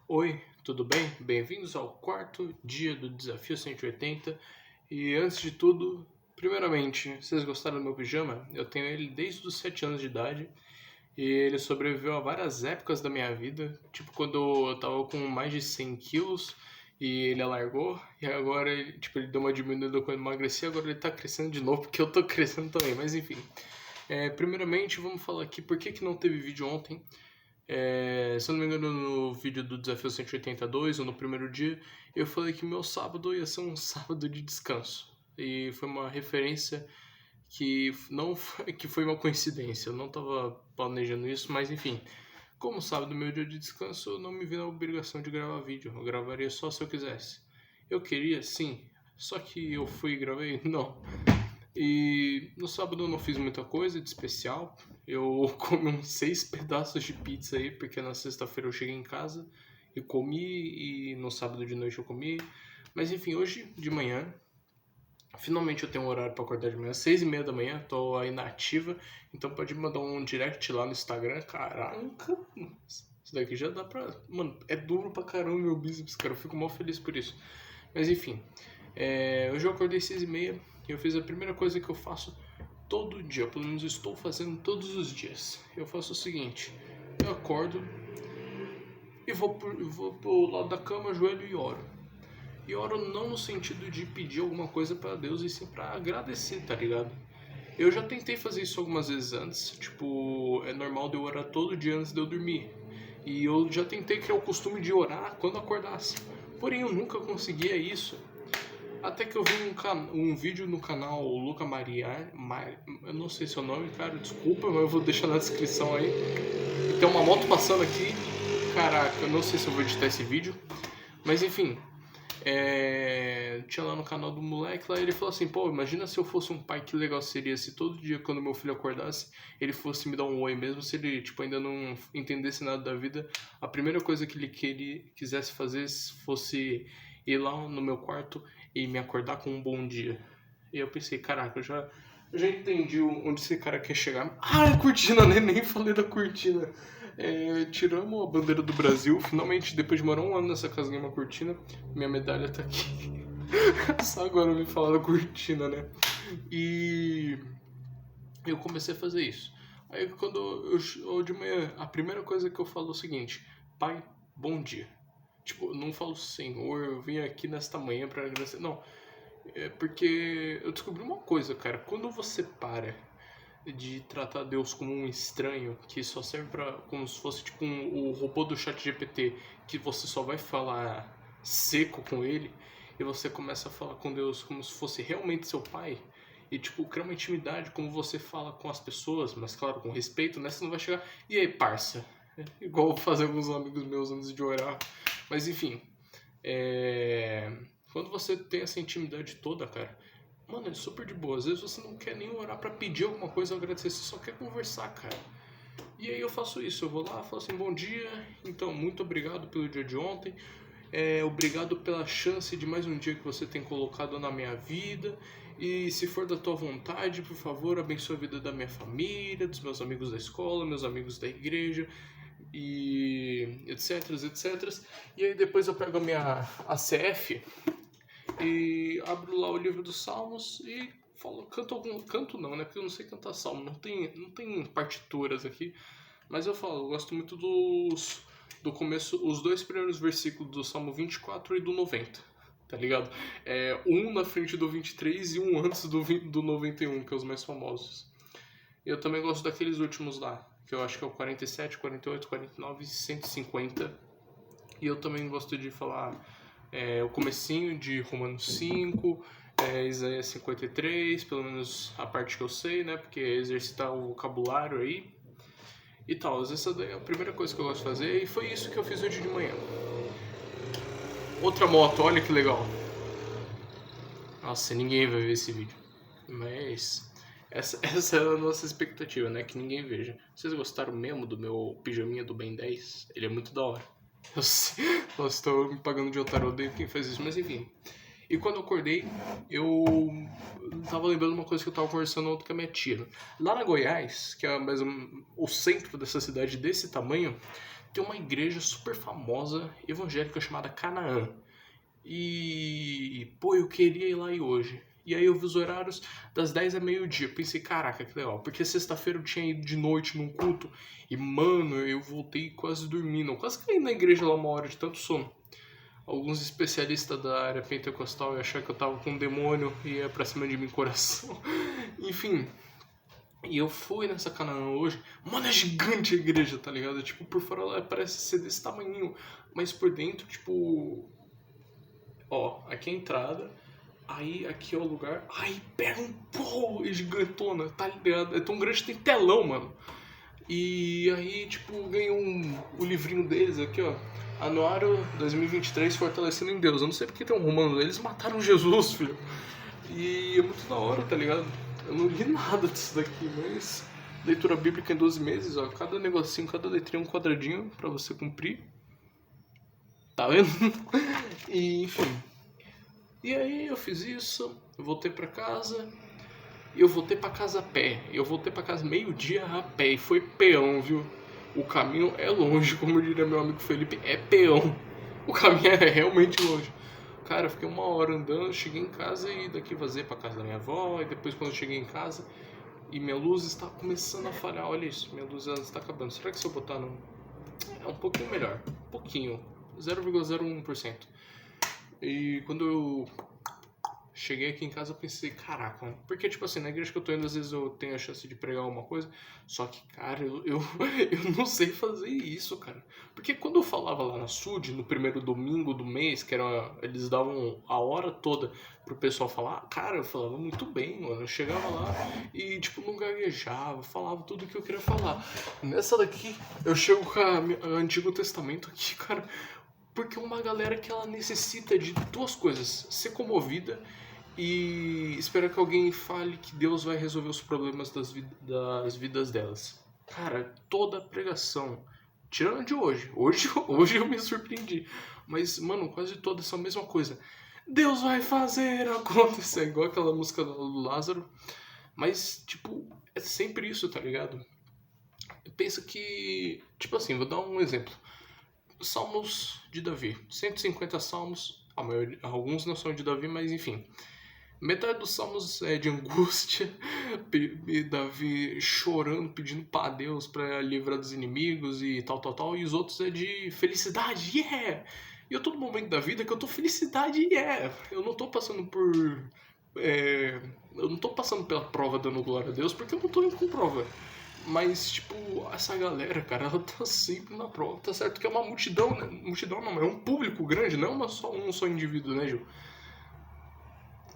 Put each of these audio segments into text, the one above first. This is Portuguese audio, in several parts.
Oi, tudo bem? Bem-vindos ao quarto dia do Desafio 180. E antes de tudo, primeiramente, vocês gostaram do meu pijama? Eu tenho ele desde os 7 anos de idade e ele sobreviveu a várias épocas da minha vida, tipo quando eu tava com mais de 100 quilos e ele alargou, e agora ele deu uma diminuída quando eu emagreci, agora ele tá crescendo de novo porque eu tô crescendo também, mas enfim. Primeiramente, vamos falar aqui por que não teve vídeo ontem. Se eu não me engano, no vídeo do Desafio 182, ou no primeiro dia, eu falei que meu sábado ia ser um sábado de descanso. E foi uma referência que não foi, que foi uma coincidência. Eu não estava planejando isso, mas enfim. Como sábado é meu dia de descanso, eu não me vi na obrigação de gravar vídeo. Eu gravaria só se eu quisesse. Eu queria, sim. Só que eu fui e gravei? Não. E no sábado eu não fiz muita coisa de especial. Eu comi uns 6 pedaços de pizza aí, porque na sexta-feira eu cheguei em casa e comi, e no sábado de noite eu comi. Mas enfim, hoje de manhã, finalmente eu tenho um horário para acordar de manhã, 6:30 da manhã, tô aí na ativa, então pode me mandar um direct lá no Instagram. Caraca, isso daqui já dá pra. Mano, é duro pra caramba meu bíceps, cara, eu fico mal feliz por isso. Mas enfim, hoje eu acordei 6:30 e eu fiz a primeira coisa que eu faço todo dia, pelo menos eu estou fazendo todos os dias. Eu faço o seguinte: eu acordo e vou pro lado da cama, ajoelho e oro. E oro não no sentido de pedir alguma coisa pra Deus, e sim pra agradecer, tá ligado? Eu já tentei fazer isso algumas vezes antes, tipo, é normal de eu orar todo dia antes de eu dormir. E eu já tentei criar o costume de orar quando acordasse. Porém, eu nunca conseguia isso. Até que eu vi um vídeo no canal Luca Maria, eu não sei seu nome, cara, desculpa, mas eu vou deixar na descrição aí. Tem uma moto passando aqui, caraca, eu não sei se eu vou editar esse vídeo, mas enfim, tinha lá no canal do moleque lá, ele falou assim: pô, imagina se eu fosse um pai, que legal seria se todo dia quando meu filho acordasse, ele fosse me dar um oi, mesmo se ele tipo, ainda não entendesse nada da vida, a primeira coisa que ele quisesse fazer fosse ir lá no meu quarto e me acordar com um bom dia. E eu pensei, caraca, eu já entendi onde esse cara quer chegar. Ah, a cortina, né? Nem falei da cortina. Tiramos a bandeira do Brasil. Finalmente, depois de morar um ano nessa casa, ganhei uma cortina. Minha medalha tá aqui. Só agora me falar da cortina, né? E eu comecei a fazer isso. Aí quando eu de manhã, a primeira coisa que eu falo é o seguinte: pai, bom dia. Tipo, eu não falo Senhor, eu vim aqui nesta manhã pra agradecer. Não, é porque eu descobri uma coisa, cara. Quando você para de tratar Deus como um estranho que só serve pra. Como se fosse tipo o robô do chat GPT, que você só vai falar seco com ele, e você começa a falar com Deus como se fosse realmente seu pai, e tipo, cria uma intimidade como você fala com as pessoas, mas claro, com respeito, né? Você não vai chegar, e aí, parça? Igual fazer alguns amigos meus antes de orar. Mas enfim, quando você tem essa intimidade toda, cara, mano, é super de boa. Às vezes você não quer nem orar pra pedir alguma coisa ou agradecer, você só quer conversar, cara. E aí eu faço isso, eu vou lá, falo assim: bom dia, então, muito obrigado pelo dia de ontem, obrigado pela chance de mais um dia que você tem colocado na minha vida, e se for da tua vontade, por favor, abençoe a vida da minha família, dos meus amigos da escola, meus amigos da igreja, e etc, etc. E aí depois eu pego a minha ACF e abro lá o livro dos Salmos e falo, canto não, né? Porque eu não sei cantar salmo, não tem partituras aqui, mas eu falo, eu gosto muito do começo, os dois primeiros versículos do Salmo 24 e do 90, tá ligado? Um na frente do 23 e um antes do 91, que é os mais famosos. Eu também gosto daqueles últimos lá, que eu acho que é o 47, 48, 49 e 150. E eu também gosto de falar o comecinho de Romanos 5, Isaías 53, pelo menos a parte que eu sei, né? Porque é exercitar o vocabulário aí e tal. Essa daí é a primeira coisa que eu gosto de fazer, e foi isso que eu fiz hoje de manhã. Outra moto, olha que legal. Nossa, ninguém vai ver esse vídeo. Mas essa é a nossa expectativa, né? Que ninguém veja. Vocês gostaram mesmo do meu pijaminha do Ben 10? Ele é muito da hora. Eu sei, nossa, estou me pagando de otário, eu odeio quem faz isso, mas enfim. E quando eu acordei, eu tava lembrando uma coisa que eu tava conversando ontem com a minha tia. Lá na Goiás, que é mais o centro dessa cidade desse tamanho, tem uma igreja super famosa, evangélica, chamada Canaã. E, pô, eu queria ir lá e hoje. E aí eu vi os horários das 10 a meio-dia. Pensei, caraca, que legal. Porque sexta-feira eu tinha ido de noite num culto. E, mano, eu voltei quase dormindo. Eu quase caí na igreja lá 1 hora de tanto sono. Alguns especialistas da área pentecostal iam achar que eu tava com um demônio e ia pra cima de mim coração. Enfim. E eu fui nessa Canaã hoje. Mano, é gigante a igreja, tá ligado? Tipo, por fora ela parece ser desse tamanhinho. Mas por dentro, tipo... Ó, aqui é a entrada. Aí aqui é o lugar. Aí pega um pô, gigantona, tá ligado? É tão grande que tem telão, mano. E aí, tipo, ganhei o livrinho deles aqui, ó. Anuário 2023 Fortalecendo em Deus. Eu não sei porque tem um romano. Eles mataram Jesus, filho. E é muito da hora, tá ligado? Eu não li nada disso daqui, mas... Leitura bíblica em 12 meses, ó. Cada negocinho, cada letrinha um quadradinho pra você cumprir. Tá vendo? E, enfim... E aí eu fiz isso, eu voltei pra casa, e eu voltei pra casa a pé. Eu voltei pra casa meio-dia a pé, e foi peão, viu? O caminho é longe, como diria meu amigo Felipe, é peão. O caminho é realmente longe. Cara, eu fiquei 1 hora andando, cheguei em casa e daqui vazei pra casa da minha avó, e depois quando eu cheguei em casa, e minha luz está começando a falhar, olha isso, minha luz ela está acabando. Será que se eu botar no... É um pouquinho melhor, um pouquinho, 0,01%. E quando eu cheguei aqui em casa eu pensei, caraca, mano. Porque, tipo assim, na igreja que eu tô indo, às vezes eu tenho a chance de pregar alguma coisa. Só que, cara, eu não sei fazer isso, cara. Porque quando eu falava lá na SUD, no primeiro domingo do mês, que era, eles davam a hora toda pro pessoal falar, cara, eu falava muito bem, mano. Eu chegava lá e, tipo, não gaguejava, falava tudo o que eu queria falar. Nessa daqui, eu chego com o Antigo Testamento aqui, cara. Porque é uma galera que ela necessita de duas coisas: ser comovida e esperar que alguém fale que Deus vai resolver os problemas das vidas delas. Cara, toda pregação, tirando a de hoje. Hoje eu me surpreendi. Mas, mano, quase todas são a mesma coisa. Deus vai fazer acontecer. Igual aquela música do Lázaro. Mas, tipo, é sempre isso, tá ligado? Eu penso que... Tipo assim, vou dar um exemplo. Salmos de Davi, 150 salmos, alguns não são de Davi, mas enfim. Metade dos salmos é de angústia, Davi chorando, pedindo para Deus para livrar dos inimigos e tal, e os outros é de felicidade, yeah! E eu tô no momento da vida que eu tô felicidade, yeah! Eu não tô passando por... eu não tô passando pela prova dando glória a Deus, porque eu não tô indo com prova. Mas, tipo, essa galera, cara, ela tá sempre na prova. Tá certo que é uma multidão, né? Multidão não, é um público grande, não é um só indivíduo, né, Gil?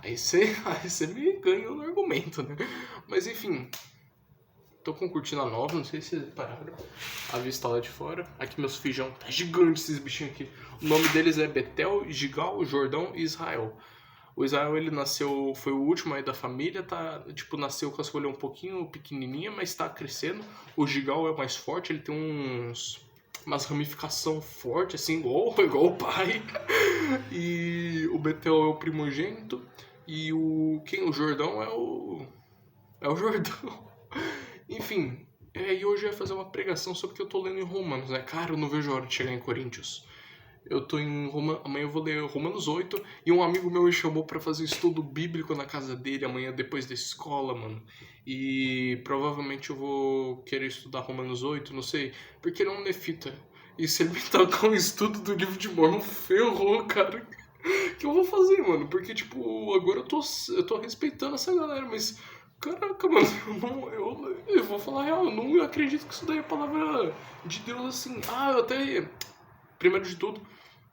Aí você me ganha no argumento, né? Mas, enfim, tô com cortina nova, não sei se vocês pararam. A vista lá de fora. Aqui meus feijão, tá gigante esses bichinhos aqui. O nome deles é Betel, Gigal, Jordão e Israel. O Israel, ele nasceu, foi o último aí da família, tá, tipo, nasceu com a folha um pouquinho pequenininha, mas tá crescendo. O Gigal é mais forte, ele tem umas ramificações fortes, assim, igual o pai. E o Betel é o primogênito, e o Jordão é o Jordão. Enfim, e hoje eu ia fazer uma pregação sobre o que eu tô lendo em Romanos, né? Cara, eu não vejo a hora de chegar em Coríntios. Eu tô em amanhã eu vou ler Romanos 8 e um amigo meu me chamou pra fazer estudo bíblico na casa dele amanhã depois da escola, mano. E provavelmente eu vou querer estudar Romanos 8, não sei, porque ele é um nefita. E se ele me tacar um estudo do livro de Mormon, ferrou, cara. O que eu vou fazer, mano? Porque, tipo, agora eu tô respeitando essa galera, mas... Caraca, mano, eu vou falar a real, eu não acredito que isso daí é palavra de Deus assim. Eu até... Primeiro de tudo,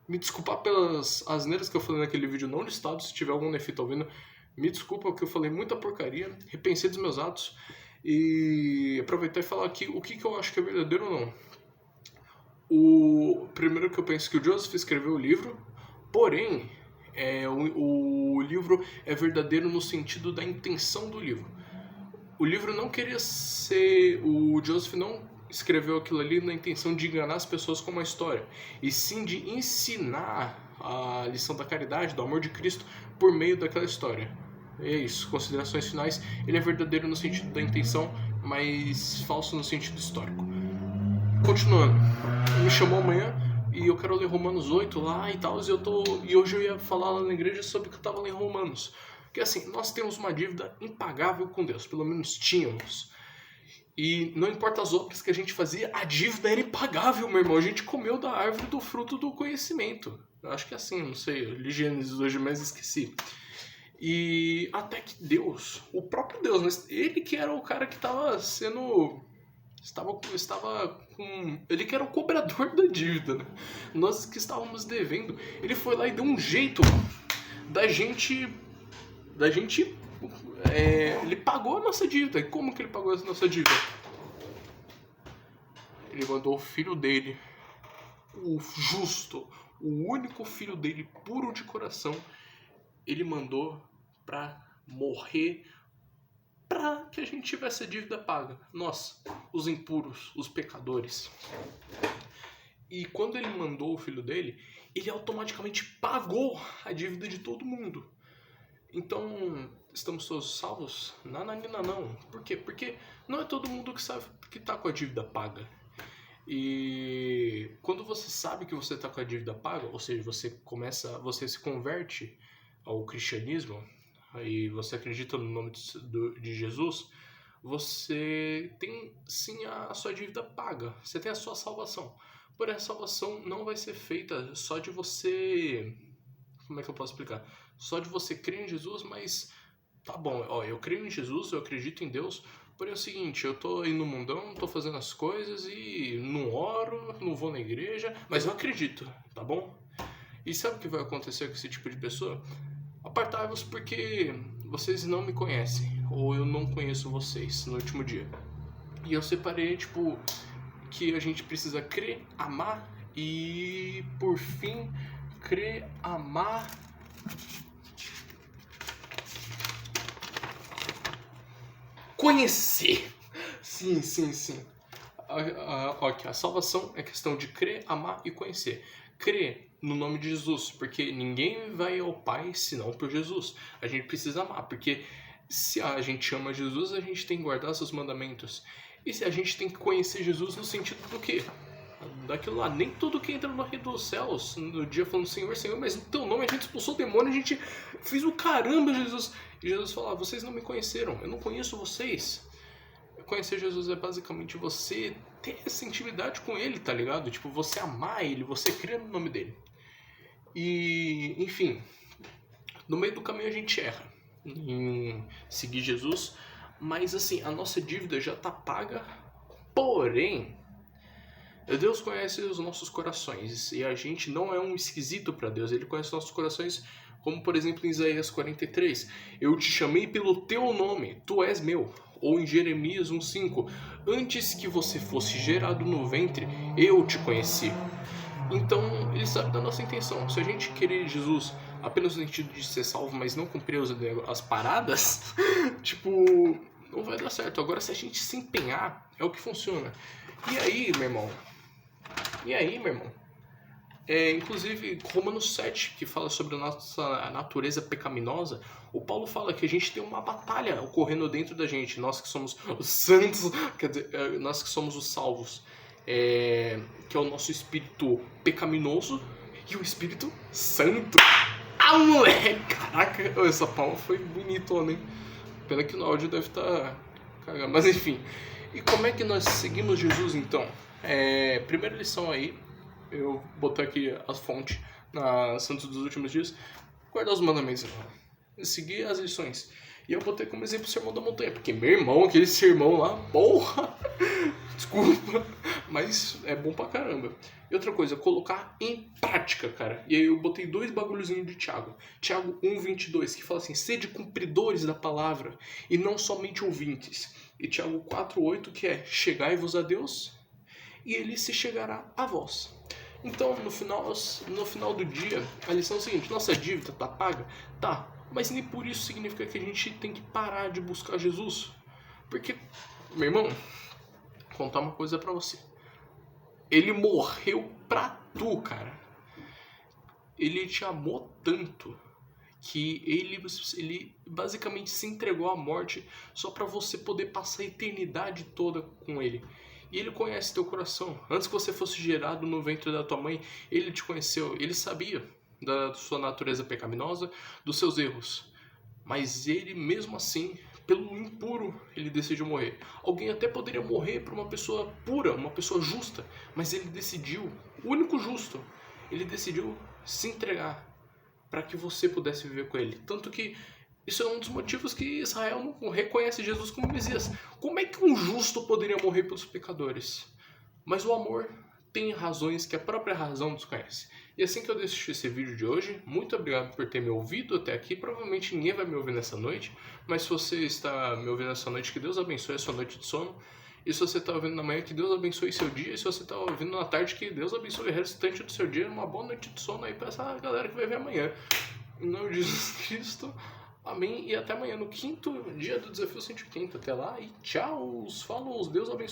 me desculpar pelas asneiras que eu falei naquele vídeo não listado, se tiver algum nefita ouvindo, me desculpa porque eu falei muita porcaria, repensei dos meus atos e aproveitar e falar aqui o que eu acho que é verdadeiro ou não. O primeiro que eu penso que o Joseph escreveu o livro, porém, o livro é verdadeiro no sentido da intenção do livro. O livro não queria ser... O Joseph não escreveu aquilo ali na intenção de enganar as pessoas com uma história, e sim de ensinar a lição da caridade, do amor de Cristo, por meio daquela história. É isso, considerações finais. Ele é verdadeiro no sentido da intenção, mas falso no sentido histórico. continuando. Me chamou amanhã e eu quero ler Romanos 8 lá e tal, e hoje eu ia falar lá na igreja sobre o que eu tava lendo Romanos. Porque assim, nós temos uma dívida impagável com Deus, pelo menos tínhamos. E não importa as obras que a gente fazia, a dívida era impagável, meu irmão. A gente comeu da árvore do fruto do conhecimento. Eu acho que é assim, não sei, eu li Gênesis hoje, mas esqueci. E até que Deus, o próprio Deus, mas ele que era o cara que estava sendo... Estava com... Ele que era o cobrador da dívida, né? Nós que estávamos devendo. Ele foi lá e deu um jeito da gente... Ele pagou a nossa dívida. E como que ele pagou a nossa dívida? Ele mandou o filho dele, o justo, o único filho dele, puro de coração. Ele mandou pra morrer para que a gente tivesse a dívida paga. Nós, os impuros, os pecadores. E quando ele mandou o filho dele, ele automaticamente pagou a dívida de todo mundo. Então, estamos todos salvos? Não. Por quê? Porque não é todo mundo que sabe que está com a dívida paga. E quando você sabe que você está com a dívida paga, ou seja, você se converte ao cristianismo, e você acredita no nome de Jesus, você tem sim a sua dívida paga, você tem a sua salvação. Porém, a salvação não vai ser feita só de você... Como é que eu posso explicar? Só de você crer em Jesus, mas... Tá bom, ó, eu creio em Jesus, eu acredito em Deus, porém é o seguinte, eu tô aí no mundão, tô fazendo as coisas e não oro, não vou na igreja, mas eu acredito, tá bom? E sabe o que vai acontecer com esse tipo de pessoa? Apartai-vos porque vocês não me conhecem, ou eu não conheço vocês no último dia. E eu separei, que a gente precisa crer, amar e, por fim, crer, amar... Conhecer! Sim. Ok, a salvação é questão de crer, amar e conhecer. Crer no nome de Jesus, porque ninguém vai ao Pai senão por Jesus. A gente precisa amar, porque se a gente ama Jesus, a gente tem que guardar seus mandamentos. E se a gente tem que conhecer Jesus no sentido do quê? Daquilo lá, nem tudo que entra no reino dos céus, no dia falando Senhor, mas no teu nome a gente expulsou o demônio, a gente fez o caramba, Jesus. E Jesus fala, vocês não me conheceram, eu não conheço vocês. Conhecer Jesus é basicamente você ter essa intimidade com ele, tá ligado? Tipo, você amar ele, você crer no nome dele. E, enfim, no meio do caminho a gente erra em seguir Jesus, mas assim, a nossa dívida já tá paga, porém, Deus conhece os nossos corações e a gente não é um esquisito para Deus, ele conhece os nossos corações, como por exemplo em Isaías 43, eu te chamei pelo teu nome, tu és meu. Ou em Jeremias 1,5, antes que você fosse gerado no ventre, eu te conheci. Então, ele sabe da nossa intenção. Se a gente querer Jesus apenas no sentido de ser salvo, mas não cumprir as paradas, não vai dar certo. Agora, se a gente se empenhar, é o que funciona. E aí, meu irmão? Inclusive, Romanos 7, que fala sobre a nossa natureza pecaminosa, o Paulo fala que a gente tem uma batalha ocorrendo dentro da gente, nós que somos os santos, quer dizer, nós que somos os salvos, que é o nosso espírito pecaminoso e o espírito santo. Ah, moleque! Caraca, essa palma foi bonitona, hein? Pena que no áudio deve estar cagando, mas enfim. E como é que nós seguimos Jesus, então? Primeira lição aí, eu botei aqui as fontes na Santos dos Últimos Dias, guardar os mandamentos, seguir as lições. E eu botei como exemplo o Sermão da Montanha, porque meu irmão, aquele sermão lá, porra, desculpa, mas é bom pra caramba. E outra coisa, colocar em prática, cara. E aí eu botei 2 bagulhozinhos de Tiago. Tiago 1,22, que fala assim, sede cumpridores da palavra e não somente ouvintes. E Tiago 4,8, que é, chegai-vos a Deus e ele se chegará a vós. Então, no final do dia, a lição é a seguinte, nossa dívida tá paga? Tá, mas nem por isso significa que a gente tem que parar de buscar Jesus. Porque, meu irmão, vou contar uma coisa pra você. Ele morreu pra tu, cara. Ele te amou tanto que ele basicamente se entregou à morte só pra você poder passar a eternidade toda com ele. E Ele conhece teu coração. Antes que você fosse gerado no ventre da tua mãe, Ele te conheceu. Ele sabia da sua natureza pecaminosa, dos seus erros. Mas Ele, mesmo assim, pelo impuro, Ele decidiu morrer. Alguém até poderia morrer por uma pessoa pura, uma pessoa justa. Mas Ele decidiu, o único justo, Ele decidiu se entregar para que você pudesse viver com Ele. Tanto que isso é um dos motivos que Israel não reconhece Jesus como Messias. Como é que um justo poderia morrer pelos pecadores? Mas o amor tem razões que a própria razão desconhece. E assim que eu deixo esse vídeo de hoje, muito obrigado por ter me ouvido até aqui. Provavelmente ninguém vai me ouvir nessa noite, mas se você está me ouvindo nessa noite, que Deus abençoe a sua noite de sono. E se você está ouvindo na manhã, que Deus abençoe seu dia. E se você está ouvindo na tarde, que Deus abençoe o restante do seu dia. Uma boa noite de sono aí para essa galera que vai ver amanhã. Em nome de Jesus Cristo. Amém. E até amanhã, no 5º dia do Desafio 180. Até lá e tchau. Falou. Deus abençoe.